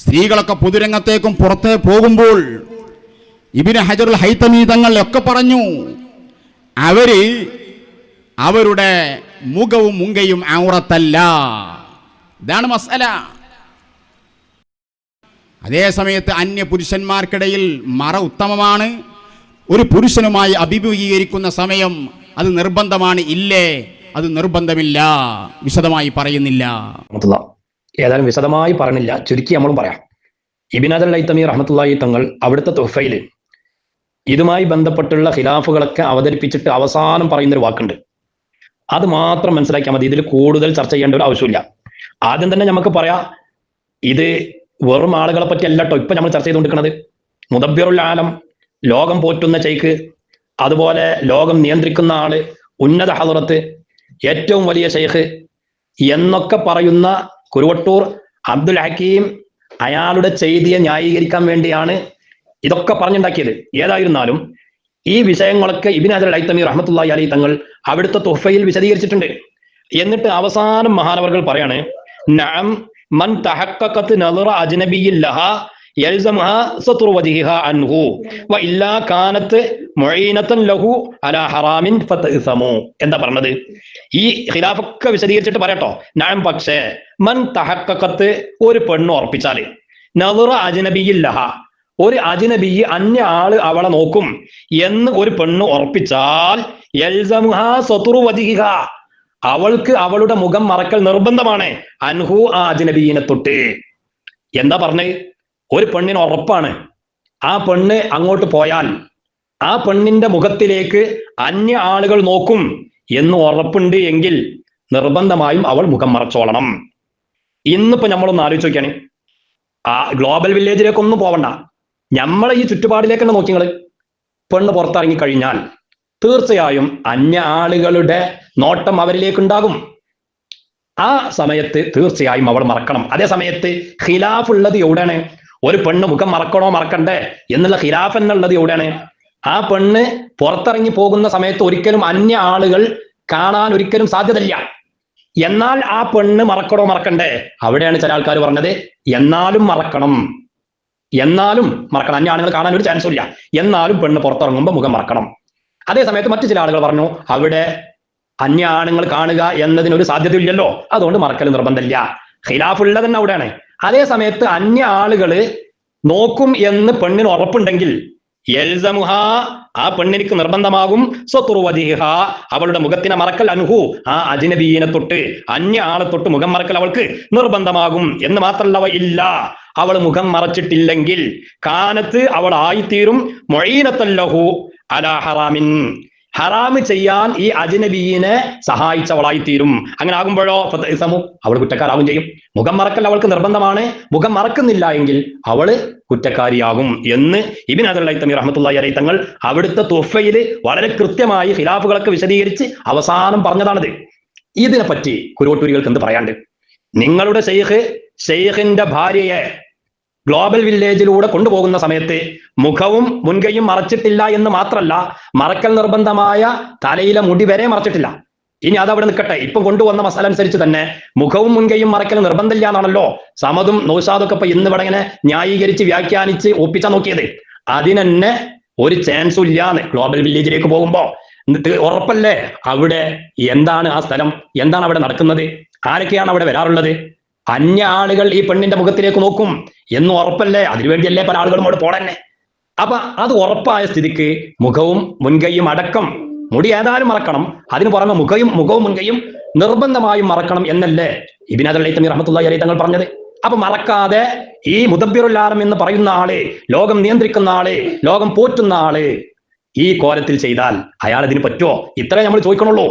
സ്ത്രീകളൊക്കെ പൊതുരംഗത്തേക്കും പുറത്തേ പോകുമ്പോൾ ഇബ്നു ഹജറുൽ ഹൈതമി തങ്ങളൊക്കെ പറഞ്ഞു, അവരുടെ മുഖവും മുങ്കയും ഔറത്തല്ല. ഇതാണ് മസ്അല. അതേ സമയത്ത് അന്യ പുരുഷന്മാർക്കിടയിൽ മറ ഉത്തമമാണ്. ഒരു പുരുഷനുമായി അഭിമുഖീകരിക്കുന്ന സമയം അത് നിർബന്ധമാണ്. ഇല്ലേ, അത് നിർബന്ധമില്ല. വിശദമായി പറയുന്നില്ല. ഏതായാലും വിശദമായി പറഞ്ഞില്ല, ചുരുക്കി നമ്മളും പറയാം. ഇബ്നു ഹജറുൽ ഹൈതമി റഹ്മത്തുള്ളാഹി തങ്ങൾ അവിടുത്തെ തുഹ്ഫയിൽ ഇതുമായി ബന്ധപ്പെട്ടുള്ള ഖിലാഫുകളൊക്കെ അവതരിപ്പിച്ചിട്ട് അവസാനം പറയുന്നൊരു വാക്കുണ്ട്. അത് മാത്രം മനസ്സിലാക്കിയാൽ മതി. ഇതിൽ കൂടുതൽ ചർച്ച ചെയ്യേണ്ട ഒരു ആവശ്യമില്ല. ആദ്യം തന്നെ നമുക്ക് പറയാം, ഇത് വെറും ആളുകളെ പറ്റി അല്ല കേട്ടോ ഇപ്പൊ നമ്മൾ ചർച്ച ചെയ്തുകൊണ്ടിരിക്കുന്നത്. മുദബ്ബിറുൽ ആലം, ലോകം പോറ്റുന്ന ശൈഖ്, അതുപോലെ ലോകം നിയന്ത്രിക്കുന്ന ആള്, ഉന്നത ഹളറത്ത്, ഏറ്റവും വലിയ ശൈഖ് എന്നൊക്കെ പറയുന്ന കുരുവട്ടൂർ അബ്ദുൽ ഹക്കീം അയാളുടെ ചെയ്തിയെ ന്യായീകരിക്കാൻ വേണ്ടിയാണ് ഇതൊക്കെ പറഞ്ഞുണ്ടാക്കിയത്. ഏതായിരുന്നാലും ഈ വിഷയങ്ങളൊക്കെ ഇബ്നു ഹജറുൽ ഹൈതമി റഹ്മത്തുള്ളാഹി അലൈഹി തങ്ങൾ അവിടുത്തെ തുഹ്ഫയിൽ വിശദീകരിച്ചിട്ടുണ്ട്. എന്നിട്ട് അവസാനം മഹാനവർകൾ പറയാണ്, നഅം മൻ തഹഖഖത് നളറ അജ്നബിയ്യിൻ ലഹാ യൽസമുഹാ സത്റു വജ്ഹിഹാ അൻഹു വഇല്ലാ കാനത് മുഈനതൻ ലഹു അലാ ഹറാമിൻ ഫതഇസമു. എന്താ പറഞ്ഞത്? ഈ ഖിലാഫൊക്കെ വിശദീകരിച്ചിട്ട് പറയട്ടോ. നഅം, പക്ഷേ മൻ തഹഖഖത്, ഒരു പെണ്ണ് ഉറപ്പിച്ചാൽ, നളറ അജ്നബിയ്യിൻ ലഹാ, ഒരു അജ്നബി അന്യ ആള് അവളെ നോക്കും എന്ന് ഒരു പെണ്ണ് ഉറപ്പിച്ചാൽ, യൽസമുഹാ സത്റു വജ്ഹിഹാ, അവൾക്ക് അവളുടെ മുഖം മറക്കൽ നിർബന്ധമാണ്. അൻഹു, ആ അജ്നബീനെ തൊട്ട്. എന്താ പറഞ്ഞത്? ഒരു പെണ്ണിന് ഉറപ്പാണ്, ആ പെണ്ണ് അങ്ങോട്ട് പോയാൽ ആ പെണ്ണിന്റെ മുഖത്തിലേക്ക് അന്യ ആളുകൾ നോക്കും എന്ന് ഉറപ്പുണ്ട് എങ്കിൽ നിർബന്ധമായും അവൾ മുഖം മറച്ചോളണം. ഇന്നിപ്പോ നമ്മളൊന്ന് ആലോചിച്ച് നോക്കിയാണ്, ആ ഗ്ലോബൽ വില്ലേജിലേക്കൊന്നും പോവണ്ട, നമ്മളെ ഈ ചുറ്റുപാടിലേക്ക് തന്നെ നോക്കിങ്ങൾ. പെണ്ണ് പുറത്തിറങ്ങി കഴിഞ്ഞാൽ തീർച്ചയായും അന്യ ആളുകളുടെ നോട്ടം അവരിലേക്ക് ഉണ്ടാകും. ആ സമയത്ത് തീർച്ചയായും അവൾ മറക്കണം. അതേ സമയത്ത് ഖിലാഫ് ഉള്ളത് എവിടെയാണ്? ഒരു പെണ്ണ് മുഖം മറക്കണോ മറക്കണ്ടേ എന്നുള്ള ഖിലാഫ് എന്നുള്ളത് എവിടെയാണ്? ആ പെണ്ണ് പുറത്തിറങ്ങി പോകുന്ന സമയത്ത് ഒരിക്കലും അന്യ ആളുകൾ കാണാൻ ഒരിക്കലും സാധ്യതയില്ല. എന്നാൽ ആ പെണ്ണ് മറക്കണോ മറക്കണ്ടേ? അവിടെയാണ് ചില ആൾക്കാർ പറഞ്ഞത് എന്നാലും മറക്കണം, എന്നാലും മറക്കണം, അന്യ ആളുകൾ കാണാൻ ഒരു ചാൻസും ഇല്ല, എന്നാലും പെണ്ണ് പുറത്തിറങ്ങുമ്പോൾ മുഖം മറക്കണം. അതേ സമയത്ത് മറ്റു ചില ആളുകൾ പറഞ്ഞു അവിടെ അന്യ ആണുങ്ങൾ കാണുക എന്നതിനൊരു സാധ്യതയില്ലല്ലോ, അതുകൊണ്ട് മറക്കൽ നിർബന്ധമില്ല. ഖിലാഫ് ഉള്ളത് തന്നെ അവിടെയാണ്. അതേ സമയത്ത് അന്യ ആളുകള് നോക്കും എന്ന് പെണ്ണിന് ഉറപ്പുണ്ടെങ്കിൽ യൽസമുഹാ, ആ പെണ്ണിനിക്ക് നിർബന്ധമാകും, സത്റു വജ്ഹിഹാ, അവളുടെ മുഖത്തിനെ മറക്കൽ, അൻഹു, ആ അജ്നബീനെ തൊട്ട്, അന്യ ആളെ തൊട്ട് മുഖം മറക്കൽ അവൾക്ക് നിർബന്ധമാകും. എന്ന് മാത്രമല്ല, ഇല്ല, അവൾ മുഖം മറച്ചിട്ടില്ലെങ്കിൽ കാനത്ത്, അവൾ ആയിത്തീരും, മുഈനത്തൻ ലഹു അലാ ഹറാമിൻ, ഹറാമ് ചെയ്യാൻ ഈ അജ്നബീനെ സഹായിച്ചവളായിത്തീരും. അങ്ങനെ ആകുമ്പോഴോ ഫതഇസമു, അവൾ കുറ്റക്കാരാവും ചെയ്യും. മുഖം മറക്കൽ അവൾക്ക് നിർബന്ധമാണ്, മുഖം മറക്കുന്നില്ല എങ്കിൽ അവള് കുറ്റക്കാരിയാകും എന്ന് ഇബ്നു ഹജറുൽ ഹൈതമി റഹ്മത്തുള്ളാഹി അലൈഹി തങ്ങൾ അവിടുത്തെ തുഹ്ഫയിൽ വളരെ കൃത്യമായി ഖിലാഫുകളൊക്കെ വിശദീകരിച്ച് അവസാനം പറഞ്ഞതാണിത്. ഇതിനെപ്പറ്റി കുരുവട്ടൂരികൾക്ക് എന്ത് പറയാണ്ട്? നിങ്ങളുടെ ഷെയ്ഖിന്റെ ഭാര്യയെ ഗ്ലോബൽ വില്ലേജിലൂടെ കൊണ്ടുപോകുന്ന സമയത്ത് മുഖവും മുൻകൈയും മറച്ചിട്ടില്ല എന്ന് മാത്രമല്ല, മറക്കൽ നിർബന്ധമായ തലയിലെ മുടി വരെ മറച്ചിട്ടില്ല. ഇനി അതവിടെ നിൽക്കട്ടെ, ഇപ്പം കൊണ്ടുവന്ന മസാല അനുസരിച്ച് തന്നെ മുഖവും മുൻകൈയും മറക്കൽ നിർബന്ധമില്ല എന്നാണല്ലോ സമതും നൗഷാദൊക്കെ ഇപ്പൊ ഇന്ന് ഇവിടെ ഇങ്ങനെ ന്യായീകരിച്ച് വ്യാഖ്യാനിച്ച് ഒപ്പിച്ചാ നോക്കിയത്. അതിനെന്നെ ഒരു ചാൻസും ഇല്ലാന്ന് ഗ്ലോബൽ വില്ലേജിലേക്ക് പോകുമ്പോ. എന്നിട്ട് ഉറപ്പല്ലേ അവിടെ എന്താണ് ആ സ്ഥലം, എന്താണ് അവിടെ നടക്കുന്നത്, ആരൊക്കെയാണ് അവിടെ വരാറുള്ളത്? അന്യ ആളുകൾ ഈ പെണ്ണിന്റെ മുഖത്തിലേക്ക് നോക്കും എന്ന് ഉറപ്പല്ലേ? അതിനുവേണ്ടിയല്ലേ പല ആളുകളും അവിടെ പോടന്നെ. അപ്പൊ അത് ഉറപ്പായ സ്ഥിതിക്ക് മുഖവും മുൻകൈയും അടക്കം, മുടി ഏതായാലും മറക്കണം, അതിന് പുറമെ മുഖവും മുൻകൈയും നിർബന്ധമായും മറക്കണം എന്നല്ലേ ഇബ്നു ഹജറുൽ ഹൈതമി റഹ്മത്തുള്ളാഹി അലൈഹി തങ്ങൾ പറഞ്ഞത്. അപ്പൊ മറക്കാതെ ഈ മുദബ്ബിറുൽ ആലം എന്ന് പറയുന്ന ആള്, ലോകം നിയന്ത്രിക്കുന്ന ആള്, ലോകം പോറ്റുന്ന ആള് ഈ കോലത്തിൽ ചെയ്താൽ അയാൾ ഇതിന് പറ്റുമോ? ഇത്രേ നമ്മൾ ചോദിക്കണുള്ളൂ.